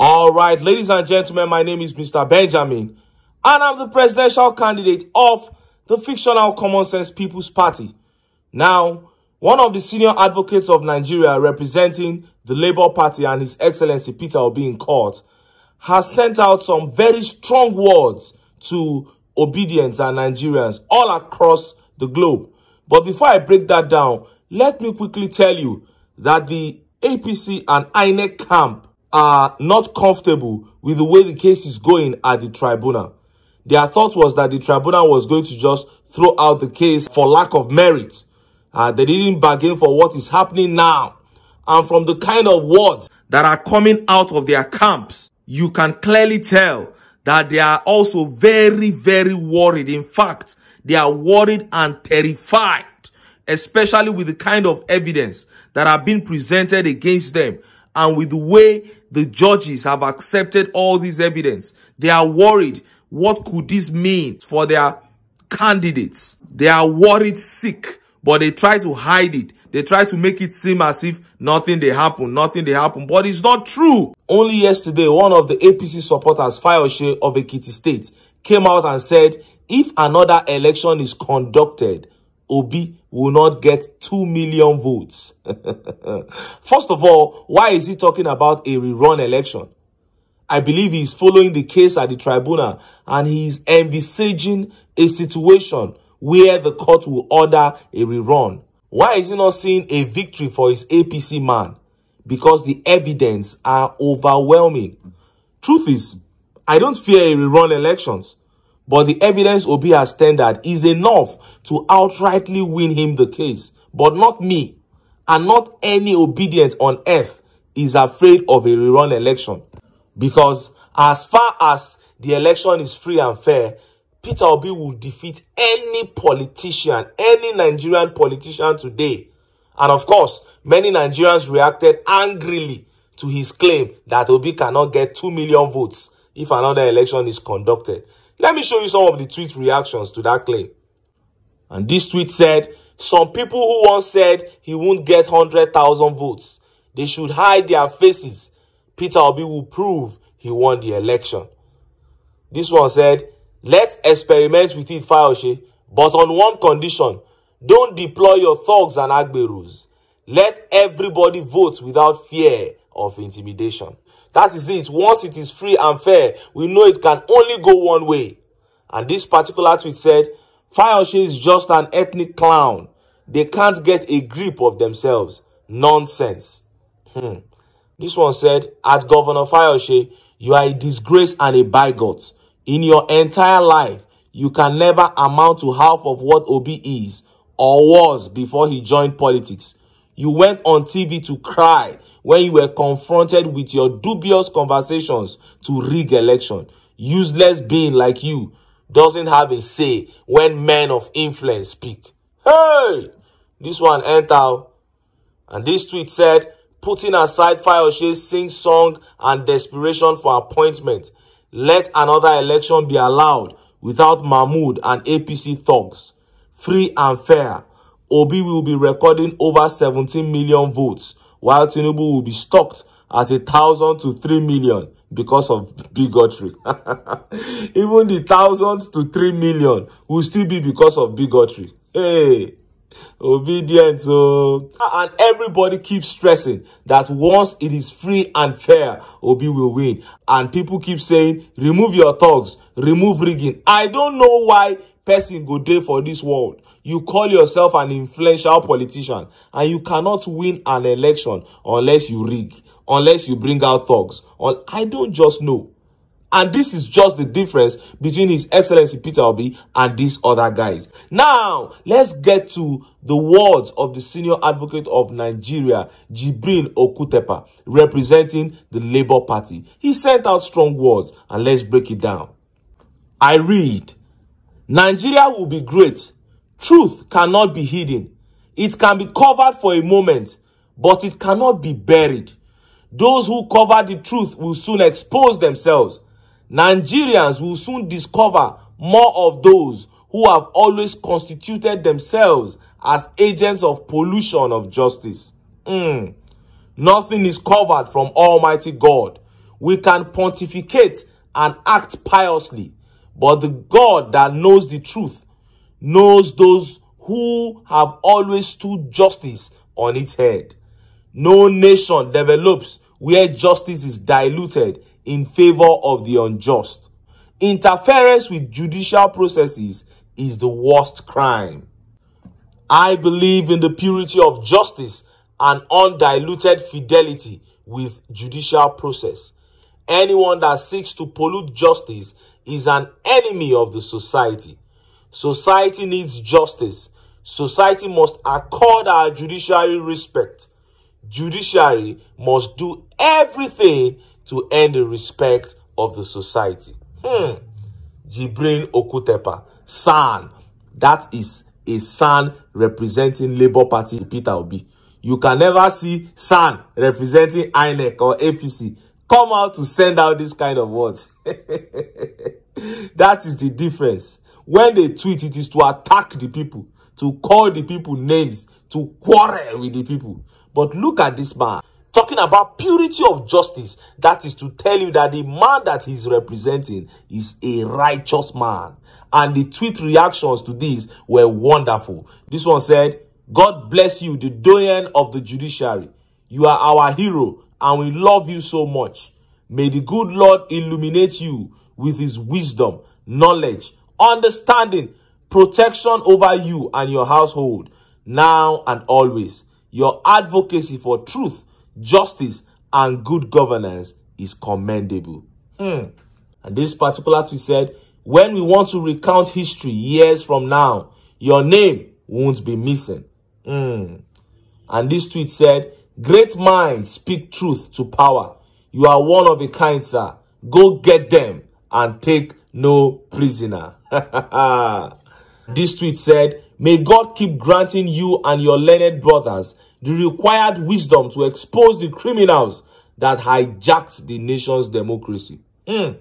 All right, ladies and gentlemen, my name is Mr. Benjamin, and I'm the presidential candidate of the fictional Common Sense People's Party. Now, one of the senior advocates of Nigeria representing the Labour Party and His Excellency Peter Obi in court has sent out some very strong words to OBIdients and Nigerians all across the globe. But before I break that down, let me quickly tell you that the APC and INEC camp are not comfortable with the way the case is going at the tribunal. Their thought was that the tribunal was going to just throw out the case for lack of merit. They didn't bargain for what is happening now. And from the kind of words that are coming out of their camps, you can clearly tell that they are also very, very worried. In fact, they are worried and terrified, especially with the kind of evidence that are being presented against them and with the way the judges have accepted all this evidence. They are worried. What could this mean for their candidates? They are worried sick, but they try to hide it. They try to make it seem as if nothing they happen, but it's not true. Only yesterday, one of the APC supporters, Fayose of Ekiti State, came out and said, if another election is conducted, Obi will not get 2 million votes. First of all, why is he talking about a rerun election? I believe he is following the case at the tribunal and he is envisaging a situation where the court will order a rerun. Why is he not seeing a victory for his APC man? Because the evidence are overwhelming. Truth is, I don't fear a rerun elections. But the evidence Obi has tendered is enough to outrightly win him the case. But not me. And not any obedient on earth is afraid of a rerun election. Because as far as the election is free and fair, Peter Obi will defeat any politician, any Nigerian politician today. And of course, many Nigerians reacted angrily to his claim that Obi cannot get 2 million votes if another election is conducted. Let me show you some of the tweet reactions to that claim. And this tweet said, some people who once said he won't get 100,000 votes, they should hide their faces. Peter Obi will prove he won the election. This one said, let's experiment with it, Fayose, but on one condition, don't deploy your thugs and agberus. Let everybody vote without fear of intimidation. That is it. Once it is free and fair, we know it can only go one way. And this particular tweet said, Fayose is just an ethnic clown. They can't get a grip of themselves. Nonsense. This one said, at Governor Fayose, you are a disgrace and a bigot. In your entire life, you can never amount to half of what Obi is or was before he joined politics. You went on TV to cry when you were confronted with your dubious conversations to rig election. Useless being like you doesn't have a say when men of influence speak. Hey! This one entered. And this tweet said, putting aside Fayose's sing-song and desperation for appointment, let another election be allowed without Mahmood and APC thugs. Free and fair. Obi will be recording over 17 million votes, while Tinubu will be stocked at 1,000 to 3 million because of bigotry. Even the thousands to 3 million will still be because of bigotry. Hey, obedience. And everybody keeps stressing that once it is free and fair, Obi will win. And people keep saying, remove your thugs, remove rigging. I don't know why person go there for this world. You call yourself an influential politician and you cannot win an election unless you rig, unless you bring out thugs. I don't just know. And this is just the difference between His Excellency Peter Obi and these other guys. Now, let's get to the words of the senior advocate of Nigeria, Jibril Okutepa, representing the Labour Party. He sent out strong words and let's break it down. I read, Nigeria will be great. Truth cannot be hidden. It can be covered for a moment, but it cannot be buried. Those who cover the truth will soon expose themselves. Nigerians will soon discover more of those who have always constituted themselves as agents of pollution of justice. Nothing is covered from Almighty God. We can pontificate and act piously, but the God that knows the truth knows those who have always stood justice on its head. No nation develops where justice is diluted in favor of the unjust. Interference with judicial processes is the worst crime. I believe in the purity of justice and undiluted fidelity with judicial process. Anyone that seeks to pollute justice is an enemy of the society. Society needs justice. Society must accord our judiciary respect. Judiciary must do everything to earn the respect of the society. Jibrin Okutepa, SAN. That is a SAN representing Labour Party, Peter Obi. You can never see SAN representing INEC or APC come out to send out this kind of words. That is the difference. When they tweet, it is to attack the people, to call the people names, to quarrel with the people. But look at this man talking about purity of justice. That is to tell you that the man that he's representing is a righteous man. And the tweet reactions to this were wonderful. This one said, God bless you, the doyen of the judiciary. You are our hero and we love you so much. May the good Lord illuminate you with his wisdom, knowledge, understanding, protection over you and your household, now and always. Your advocacy for truth, justice, and good governance is commendable. And this particular tweet said, when we want to recount history years from now, your name won't be missing. And this tweet said, great minds speak truth to power. You are one of a kind, sir. Go get them and take no prisoner. This tweet said, may God keep granting you and your learned brothers the required wisdom to expose the criminals that hijacked the nation's democracy. And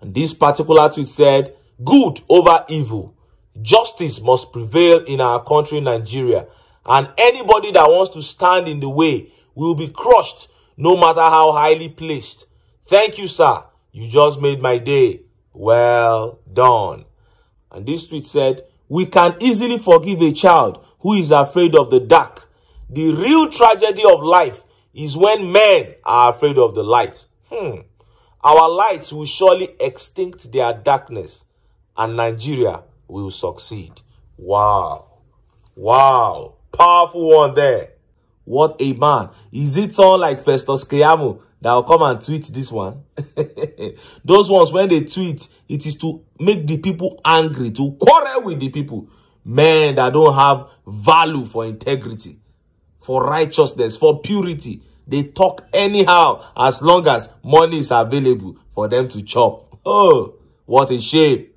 this particular tweet said, good over evil. Justice must prevail in our country, Nigeria. And anybody that wants to stand in the way will be crushed, no matter how highly placed. Thank you, sir. You just made my day. Well done. And this tweet said, we can easily forgive a child who is afraid of the dark. The real tragedy of life is when men are afraid of the light. Our lights will surely extinct their darkness and Nigeria will succeed. Wow. Wow. Powerful one there. What a man. Is it all like Festus Keyamo that will come and tweet this one? Those ones, when they tweet, it is to make the people angry, to quarrel with the people. Men that don't have value for integrity, for righteousness, for purity. They talk anyhow as long as money is available for them to chop. Oh, what a shame.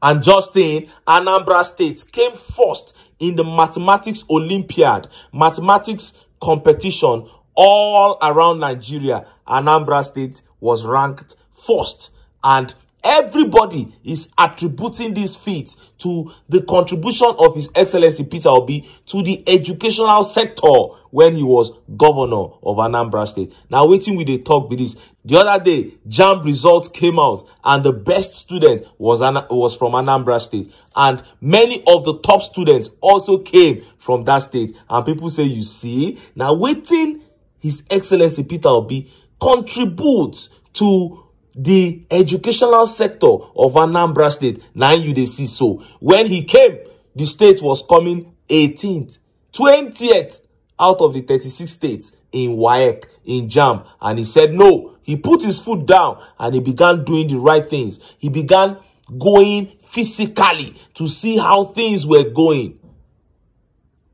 And Justin, Anambra State came first in the mathematics Olympiad, mathematics competition all around Nigeria. Anambra State was ranked first, and everybody is attributing this feat to the contribution of His Excellency Peter Obi to the educational sector when he was governor of Anambra State. Now, waiting with the talk with this. The other day, JAMB results came out and the best student was from Anambra State. And many of the top students also came from that state. And people say, you see, now waiting His Excellency Peter Obi contributes to the educational sector of Anambra State. Now you they see so. When he came, the state was coming 18th, 20th out of the 36 states in WAEC, in JAMB. And he said no. He put his foot down and he began doing the right things. He began going physically to see how things were going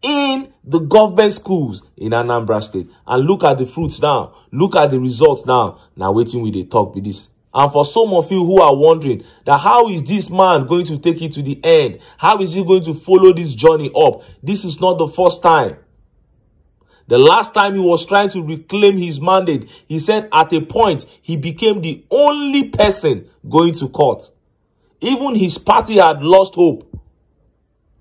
in the government schools in Anambra State. And look at the fruits now. Look at the results now. Now waiting with the talk with this. And for some of you who are wondering that how is this man going to take it to the end? How is he going to follow this journey up? This is not the first time. The last time he was trying to reclaim his mandate, he said at a point he became the only person going to court. Even his party had lost hope.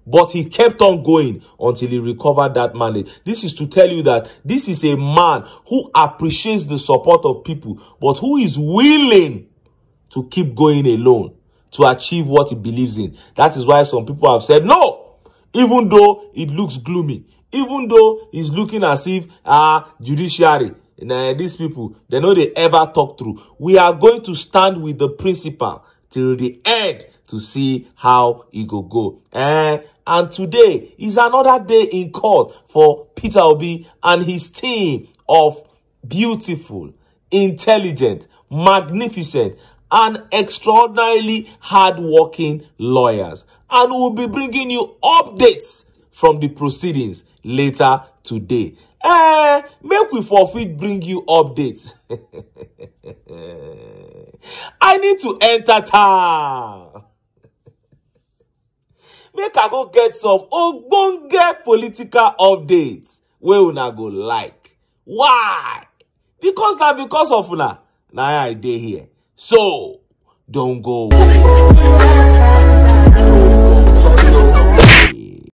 But he kept on going until he recovered that mandate. This is to tell you that this is a man who appreciates the support of people, but who is willing to keep going alone to achieve what he believes in. That is why some people have said, no, even though it looks gloomy, even though it's looking as if, judiciary, these people, they know they ever talk through. We are going to stand with the principal till the end to see how it go. And today is another day in court for Peter Obi and his team of beautiful, intelligent, magnificent, and extraordinarily hard-working lawyers. And we'll be bringing you updates from the proceedings later today. Make we forfeit bring you updates. I need to enter town. Make I go get some ogbonge political updates wey una go like. Why? Because of una. Now I dey here. So, don't go away.